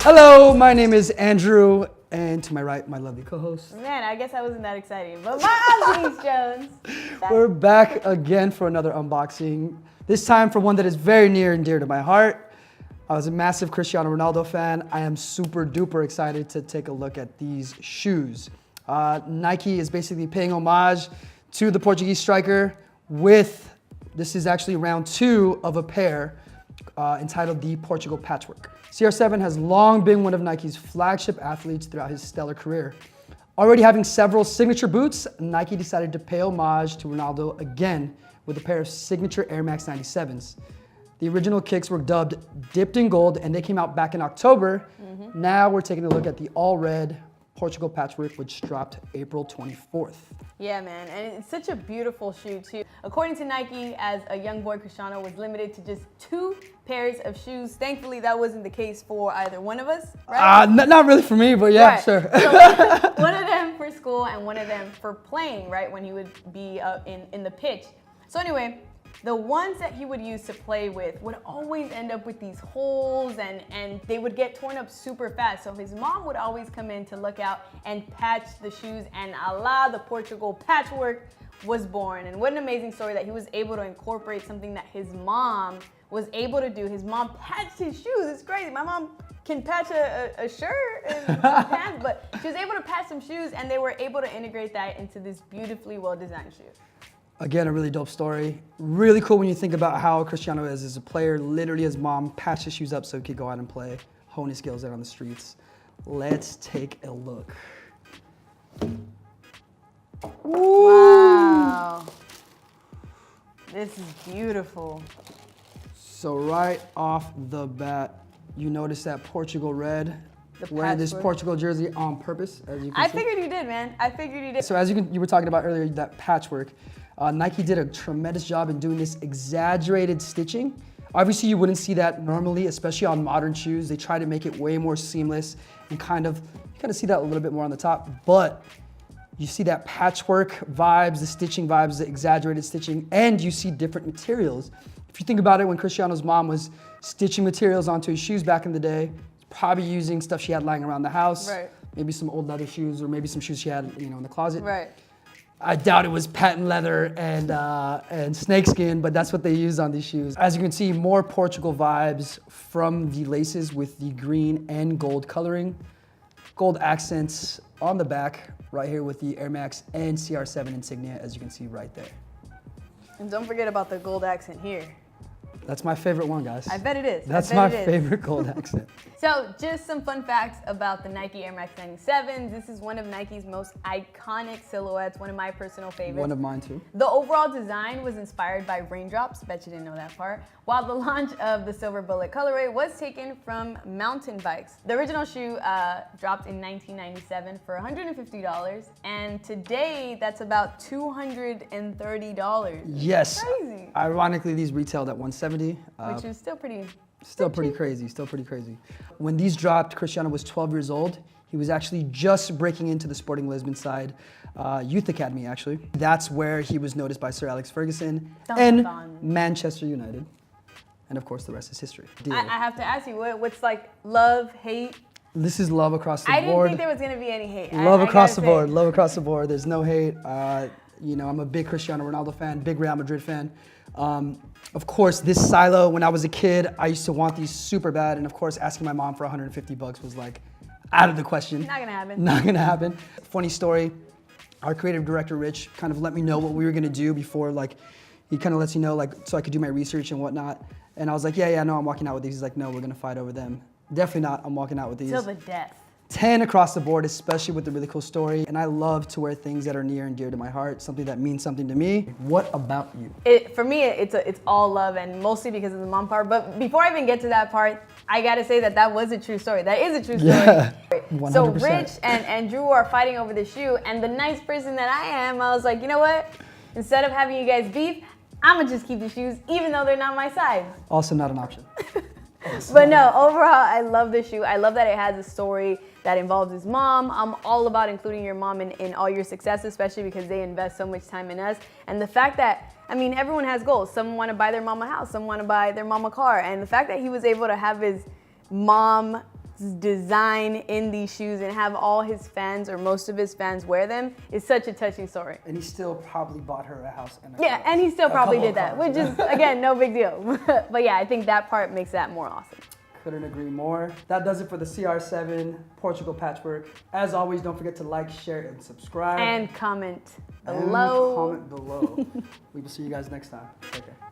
Hello, my name is Andrew, and to my right, my lovely co-host. Man, I guess I wasn't that exciting, but I'm Denise Jones. We're back again for another unboxing, this time for one that is very near and dear to my heart. I was a massive Cristiano Ronaldo fan. I am super duper excited to take a look at these shoes. Nike is basically paying homage to the Portuguese striker this is actually round 2 of a pair entitled the Portugal Patchwork. CR7 has long been one of Nike's flagship athletes throughout his stellar career. Already having several signature boots, Nike decided to pay homage to Ronaldo again with a pair of signature Airmax97s. The original kicks were dubbed dipped in gold and they came out back in October. Now we're taking a look at the all red Portugal Patchwork, which dropped April 24th. Yeah, man, and it's such a beautiful shoe too. According to Nike, as a young boy, Cristiano was limited to just 2 pairs of shoes. Thankfully, that wasn't the case for either one of us, right? Not really for me, but yeah, right. Sure. So one of them for school and one of them for playing, right, when he would be in the pitch. So anyway, the ones that he would use to play with would always end up with these holes and they would get torn up super fast. So his mom would always come in to look out and patch the shoes, and the Portugal Patchwork was born. And what an amazing story that he was able to incorporate something that his mom was able to do. His mom patched his shoes. It's crazy. My mom can patch a shirt and pants, but she was able to patch some shoes and they were able to integrate that into this beautifully well-designed shoe. Again, a really dope story. Really cool when you think about how Cristiano is as a player. Literally, his mom patched his shoes up so he could go out and play, hone his skills out on the streets. Let's take a look. Wow. This is beautiful. So right off the bat, you notice that Portugal red. Wearing this Portugal jersey on purpose, as you can see. I figured you did, man. I figured you did. So as you were talking about earlier, that patchwork, Nike did a tremendous job in doing this exaggerated stitching. Obviously, you wouldn't see that normally, especially on modern shoes. They try to make it way more seamless and you kind of see that a little bit more on the top, but you see that patchwork vibes, the stitching vibes, the exaggerated stitching, and you see different materials. If you think about it, when Cristiano's mom was stitching materials onto his shoes back in the day, probably using stuff she had lying around the house, right. Maybe some old leather shoes or maybe some shoes she had, in the closet. Right. I doubt it was patent leather and snakeskin, but that's what they used on these shoes. As you can see, more Portugal vibes from the laces with the green and gold coloring. Gold accents on the back right here with the Airmax and CR7 insignia, as you can see right there. And don't forget about the gold accent here. That's my favorite one, guys. I bet it is. That's my favorite gold accent. So just some fun facts about the Nike Airmax97. This is one of Nike's most iconic silhouettes, one of my personal favorites. One of mine too. The overall design was inspired by raindrops, bet you didn't know that part, while the launch of the silver bullet colorway was taken from mountain bikes. The original shoe dropped in 1997 for $150, and today that's about $230. Yes. Crazy. Ironically, these retailed at $170. Which is still pretty crazy. When these dropped, Cristiano was 12 years old. He was actually just breaking into the Sporting Lisbon side, youth academy actually. That's where he was noticed by Sir Alex Ferguson and Manchester United. And of course, the rest is history. I have to ask you, what's like love, hate? This is love across the board. I didn't think there was gonna be any hate. Love across the board, love across the board. There's no hate. I'm a big Cristiano Ronaldo fan, big Real Madrid fan. Of course, this silo, when I was a kid, I used to want these super bad. And of course, asking my mom for $150 was like out of the question. Not gonna happen. Not gonna happen. Funny story, our creative director, Rich, kind of let me know what we were gonna do before, he kind of lets you know, so I could do my research and whatnot. And I was like, yeah, no, I'm walking out with these. He's like, no, we're gonna fight over them. Definitely not, I'm walking out with these. Till the death. 10 across the board, especially with the really cool story. And I love to wear things that are near and dear to my heart, something that means something to me. What about you? For me, it's all love, and mostly because of the mom part. But before I even get to that part, I gotta say that was a true story. That is a true story. Yeah, 100%. So Rich and Drew are fighting over the shoe, and the nice person that I am, I was like, you know what? Instead of having you guys beef, I'm gonna just keep the shoes, even though they're not my size. Also not an option. But no, overall, I love this shoe. I love that it has a story that involves his mom. I'm all about including your mom in all your success, especially because they invest so much time in us. And the fact that, I mean, everyone has goals. Some want to buy their mom a house, some want to buy their mom a car. And the fact that he was able to have his mom design in these shoes and have all his fans or most of his fans wear them is such a touching story. And he still probably bought her a house and a Yeah, car. and he still probably couple did that, of cars, which is, again, no big deal. But yeah, I think that part makes that more awesome. Couldn't agree more. That does it for the CR7 Portugal Patchwork. As always, don't forget to like, share, and subscribe. And comment And below. comment below. We will see you guys next time. Take care.